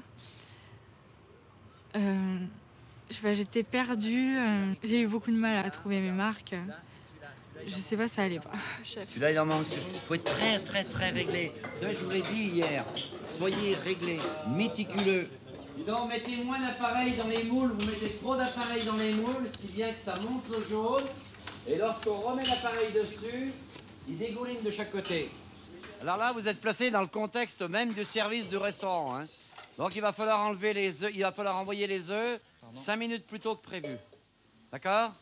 J'étais perdue, j'ai eu beaucoup de mal à trouver mes marques. Je sais pas, ça allait pas. Celui-là, il en manque. Il faut être très, très, très réglé. Vous savez, je vous l'ai dit hier, soyez réglé, méticuleux. Dis donc, mettez moins d'appareils dans les moules, vous mettez trop d'appareils dans les moules, si bien que ça monte le jaune. Et lorsqu'on remet l'appareil dessus, il dégouline de chaque côté. Alors là, vous êtes placé dans le contexte même du service du restaurant. Hein. Donc il va falloir enlever les œufs, il va falloir envoyer les œufs 5 minutes plus tôt que prévu. D'accord?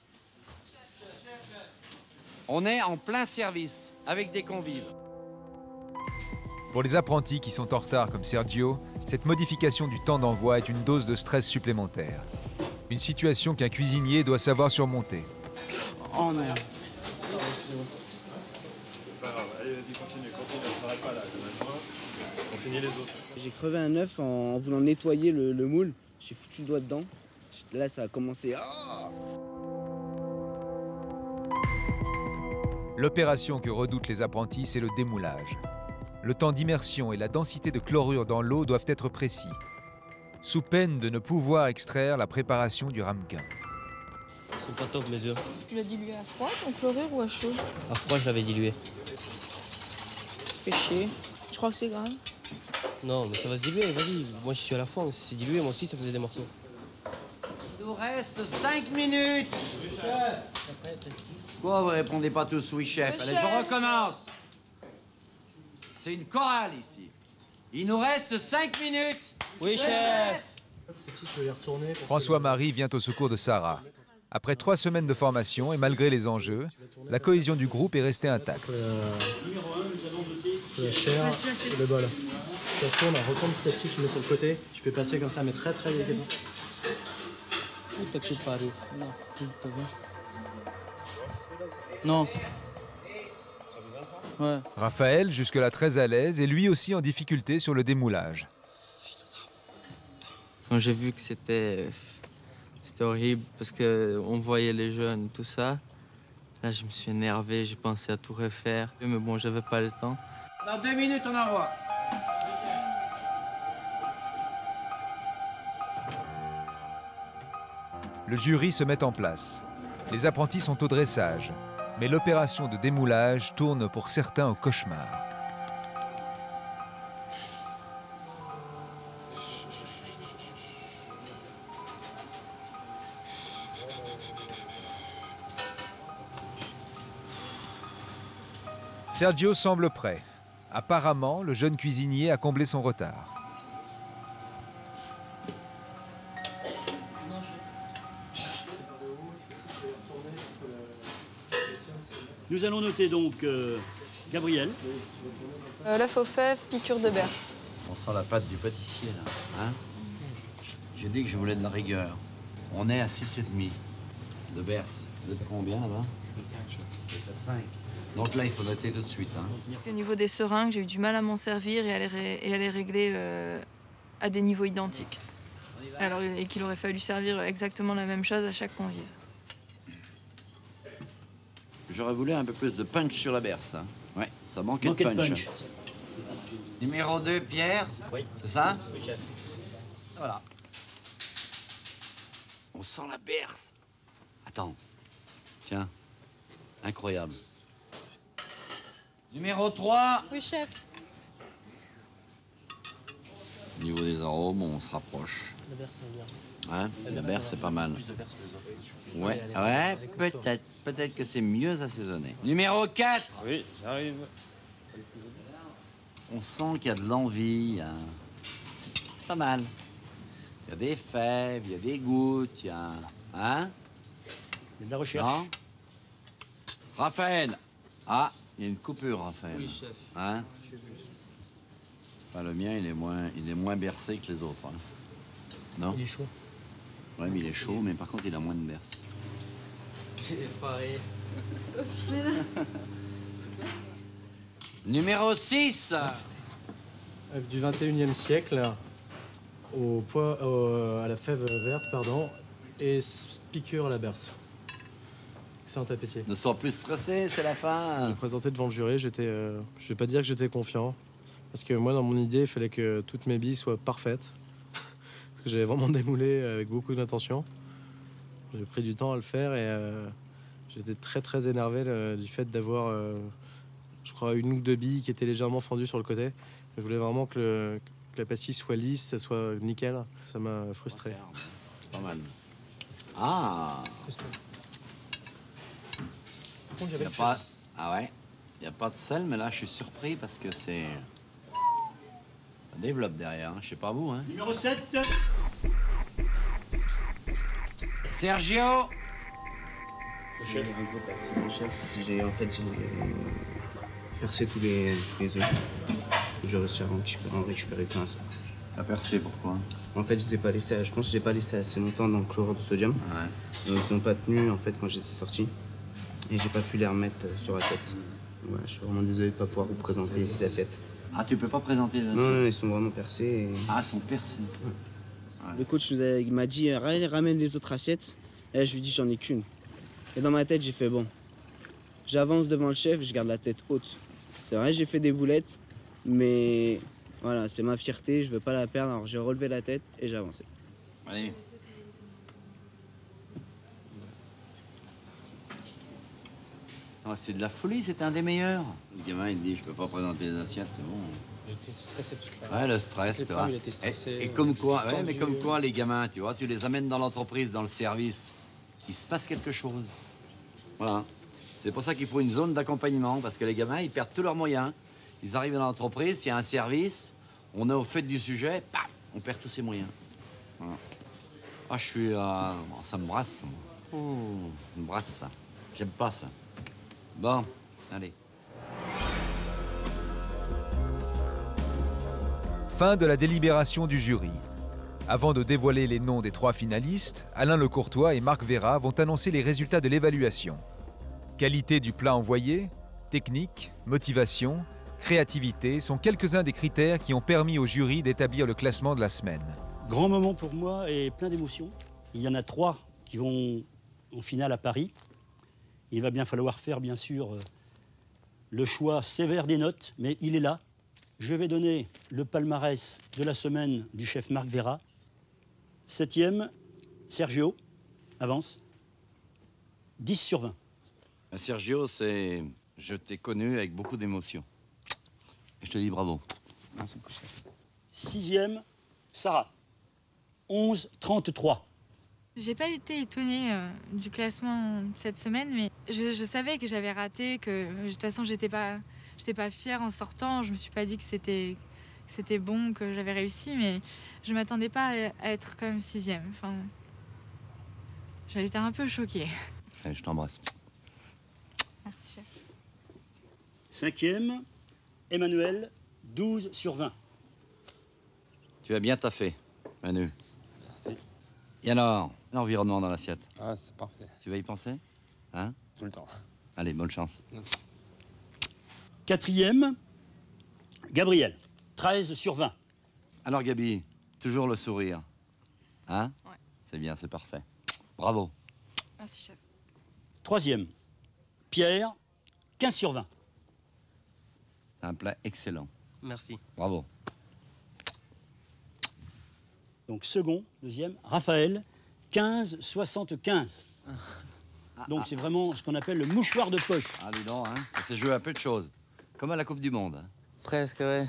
On est en plein service, avec des convives. Pour les apprentis qui sont en retard comme Sergio, cette modification du temps d'envoi est une dose de stress supplémentaire. Une situation qu'un cuisinier doit savoir surmonter. Oh non. Pas grave, allez, vas-y, continue, on s'arrête pas là. On finit les autres. J'ai crevé un œuf en voulant nettoyer le moule. J'ai foutu le doigt dedans. Là, ça a commencé. L'opération que redoutent les apprentis, c'est le démoulage. Le temps d'immersion et la densité de chlorure dans l'eau doivent être précis, sous peine de ne pouvoir extraire la préparation du ramequin. Ils sont pas top mes œufs. Tu l'as dilué à froid, ton chlorure, ou à chaud? À froid, je l'avais dilué. Fais chier. Tu crois que c'est grave? Non, mais ça va se diluer, vas-y. Moi, je suis à la fin, si c'est dilué, moi aussi, ça faisait des morceaux. Il nous reste 5 minutes. Pourquoi vous répondez pas tous oui, chef? Allez, je recommence. C'est une chorale ici. Il nous reste 5 minutes. Oui, chef. François-Marie vient au secours de Sarah. Après 3 semaines de formation et malgré les enjeux, la cohésion du groupe est restée intacte. La chair et le bol. Tu tournes, retourne petit à petit, tu mets sur le côté, tu fais passer comme ça, mais très très délicatement. Non. Ouais. Raphaël, jusque-là très à l'aise, est lui aussi en difficulté sur le démoulage. Quand j'ai vu que c'était horrible parce qu'on voyait les jeunes, tout ça, là je me suis énervé, j'ai pensé à tout refaire. Mais bon, j'avais pas le temps. Dans 2 minutes, on envoie. Le jury se met en place. Les apprentis sont au dressage, mais l'opération de démoulage tourne pour certains au cauchemar. Sergio semble prêt. Apparemment, le jeune cuisinier a comblé son retard. Nous allons noter donc Gabriel. L'œuf aux fèves, piqûre de berce. On sent la pâte du pâtissier, là. Hein? J'ai dit que je voulais de la rigueur. On est à 6,5 de berce. Vous êtes à combien, là? 5. Donc là, il faut noter tout de suite. Hein. Au niveau des seringues, j'ai eu du mal à m'en servir et à les régler à des niveaux identiques. Et qu'il aurait fallu servir exactement la même chose à chaque convive. J'aurais voulu un peu plus de punch sur la berce. Hein. Ouais, ça manquait de punch. Numéro 2, Pierre. Oui. C'est ça? Oui, chef. Voilà. On sent la berce. Attends. Tiens. Incroyable. Numéro 3. Oui, chef. Au niveau des arômes, on se rapproche. La berce, c'est bien. Hein? La berce, c'est pas mal. Plus de berce que les autres. Ouais, ouais, peut-être. Peut-être que c'est mieux assaisonné. Numéro 4. Oui, j'arrive. On sent qu'il y a de l'envie. Hein. C'est pas mal. Il y a des fèves, il y a des gouttes, il y a... Hein? Il y a de la recherche. Non? Raphaël. Ah, il y a une coupure, Raphaël. Oui, chef. Hein? Enfin, le mien, il est moins bercé que les autres. Hein. Non? Il est chaud. Oui, mais il est chaud, mais par contre, il a moins de berce. J'ai pareil. Toi aussi. Numéro 6. Œuf du 21e siècle. À la fève verte, pardon, et piqûre à la berce. Excellent appétit. Ne sois plus stressé, c'est la fin. J'ai présenté devant le jury, je vais pas dire que j'étais confiant, parce que moi, dans mon idée, il fallait que toutes mes billes soient parfaites, parce que j'avais vraiment démoulé avec beaucoup d'intention. J'ai pris du temps à le faire et j'étais très énervé du fait d'avoir, je crois, une ou deux billes qui étaient légèrement fendues sur le côté. Je voulais vraiment que la pastille soit lisse, ça soit nickel. Ça m'a frustré. C'est pas mal. Ah. Y a pas... Ah ouais. Il n'y a pas de sel, mais là, je suis surpris parce que c'est... Ça développe derrière, hein. Je sais pas vous, hein. Numéro 7. Sergio. Le chef, c'est mon chef. J'ai percé tous les œufs. Je réussi à en récupérer plein. T'as percé, pourquoi? En fait, je pense que je les ai pas laissés assez longtemps dans le chlorure de sodium. Ouais. Donc ils n'ont pas tenu en fait quand je les ai sortis. Et j'ai pas pu les remettre sur l'assiette. Ouais, je suis vraiment désolé de ne pas pouvoir vous présenter ces assiettes. Ah, tu peux pas présenter les assiettes? Non, ils sont vraiment percés. Et... Ah, ils sont percés. Ouais. Ouais. Le coach il m'a dit ramène les autres assiettes. Et je lui ai dit j'en ai qu'une. Et dans ma tête, j'ai fait bon. J'avance devant le chef, je garde la tête haute. C'est vrai, j'ai fait des boulettes, mais voilà, c'est ma fierté, je veux pas la perdre. Alors j'ai relevé la tête et j'ai avancé. Allez. Oh, c'est de la folie, c'était un des meilleurs. Le gamin, il dit, je peux pas présenter les assiettes, c'est bon. Il était stressé toute la... Ouais, le stress, c'est vrai. Il était stressé. Et comme quoi, ouais, mais comme quoi, les gamins, tu vois, tu les amènes dans l'entreprise, dans le service, il se passe quelque chose. Voilà. C'est pour ça qu'il faut une zone d'accompagnement, parce que les gamins, ils perdent tous leurs moyens. Ils arrivent dans l'entreprise, il y a un service, on est au fait du sujet, paf, on perd tous ses moyens. Voilà. Ah, je suis... ça me brasse. Ça me brasse, ça. J'aime pas ça. Bon, allez. Fin de la délibération du jury. Avant de dévoiler les noms des 3 finalistes, Alain Lecourtois et Marc Vera vont annoncer les résultats de l'évaluation. Qualité du plat envoyé, technique, motivation, créativité sont quelques-uns des critères qui ont permis au jury d'établir le classement de la semaine. Grand moment pour moi et plein d'émotions. Il y en a 3 qui vont en finale à Paris. Il va bien falloir faire, bien sûr, le choix sévère des notes, mais il est là. Je vais donner le palmarès de la semaine du chef Marc Vera. 7e, Sergio, avance. 10 sur 20. Sergio, je t'ai connu avec beaucoup d'émotion. Et je te dis bravo. Merci beaucoup, chef. 6e, Sarah. 11,33. J'ai pas été étonnée du classement cette semaine, mais je savais que j'avais raté, que de toute façon j'étais pas fière en sortant. Je me suis pas dit que c'était bon, que j'avais réussi, mais je m'attendais pas à être quand même 6e. Enfin, j'étais un peu choquée. Allez, je t'embrasse. Merci, chef. 5e, Emmanuel, 12 sur 20. Tu as bien taffé, Manu. Merci. Et alors, l'environnement dans l'assiette? Ah, c'est parfait. Tu vas y penser? Hein? Tout le temps. Allez, bonne chance. 4e, Gabriel, 13 sur 20. Alors, Gabi, toujours le sourire. Hein? Ouais. C'est bien, c'est parfait. Bravo. Merci, chef. 3e, Pierre, 15 sur 20. C'est un plat excellent. Merci. Bravo. Donc second, 2e, Raphaël, 15,75. Donc c'est vraiment ce qu'on appelle le mouchoir de poche. Ah, dis donc, hein? Ça s'est joué à peu de choses. Comme à la Coupe du Monde. Hein? Presque, ouais.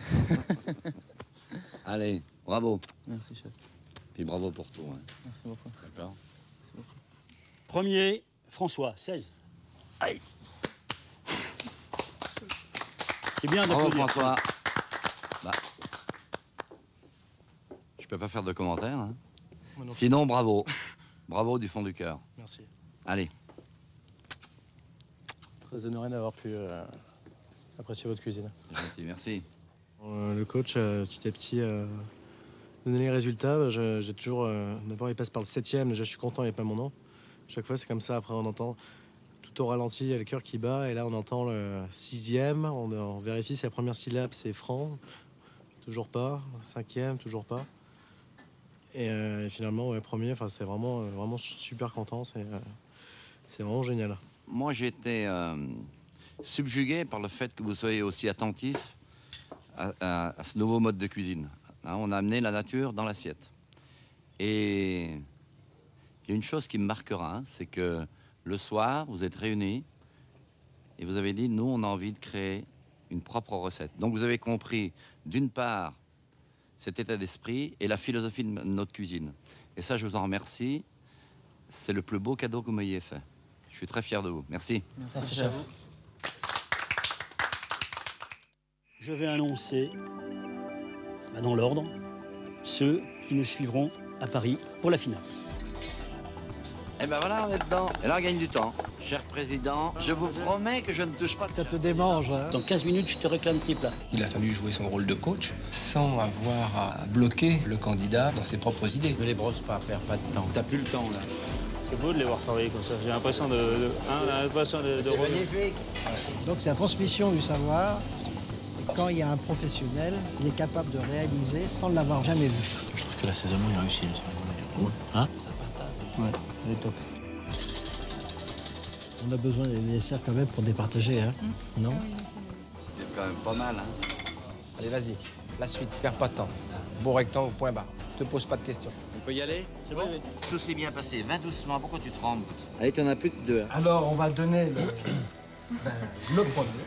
Allez, bravo. Merci, chef. Puis bravo pour tout. Hein? Merci beaucoup. D'accord. Merci beaucoup. Premier, François, 16. Aïe. C'est bien Bravo, d'applaudir. François. Bah, je peux pas faire de commentaires. Hein? Sinon, bravo. Bravo du fond du cœur. Merci. Allez. Très honoré d'avoir pu apprécier votre cuisine. C'est gentil, merci. Le coach, petit à petit, donné les résultats. J'ai toujours... D'abord, il passe par le 7e. Déjà, je suis content, il n'y a pas mon nom. Chaque fois, c'est comme ça. Après, on entend tout au ralenti, il y a le cœur qui bat. Et là, on entend le 6e. On vérifie si la première syllabe, c'est franc. Toujours pas. 5e, toujours pas. Et finalement, ouais, premier, c'est vraiment super content, c'est vraiment génial. Moi, j'ai été subjugué par le fait que vous soyez aussi attentif à ce nouveau mode de cuisine. Hein, on a amené la nature dans l'assiette. Et il y a une chose qui me marquera, hein, c'est que le soir, vous êtes réunis et vous avez dit, nous, on a envie de créer une propre recette. Donc, vous avez compris, d'une part, cet état d'esprit et la philosophie de notre cuisine. Et ça, je vous en remercie. C'est le plus beau cadeau que vous m'ayez fait. Je suis très fier de vous. Merci. Merci, chef. Je vais annoncer, dans l'ordre, ceux qui nous suivront à Paris pour la finale. Et ben voilà, on est dedans. Et là, on gagne du temps. Cher président, je vous promets que je ne touche pas de Ça te démange, hein? Dans 15 minutes, je te réclame tes plats. Il a fallu jouer son rôle de coach sans avoir à bloquer le candidat dans ses propres idées. Ne les brosse pas, perds pas de temps. T'as plus le temps là. C'est beau de les voir travailler comme ça. J'ai l'impression de C'est magnifique. Donc c'est la transmission du savoir. Et quand il y a un professionnel, il est capable de réaliser sans ne l'avoir jamais vu. Je trouve que l'assaisonnement est réussi. Hein? Ouais, elle est top. On a besoin des desserts quand même pour départager, hein? Non? C'est quand même pas mal, hein? Allez, vas-y. La suite, perds pas de temps. Beau rectangle, point barre. Te pose pas de questions. On peut y aller? C'est bon? Tout s'est bien passé. Va doucement, pourquoi tu trembles? Allez, t'en as plus que deux. Alors on va donner le premier.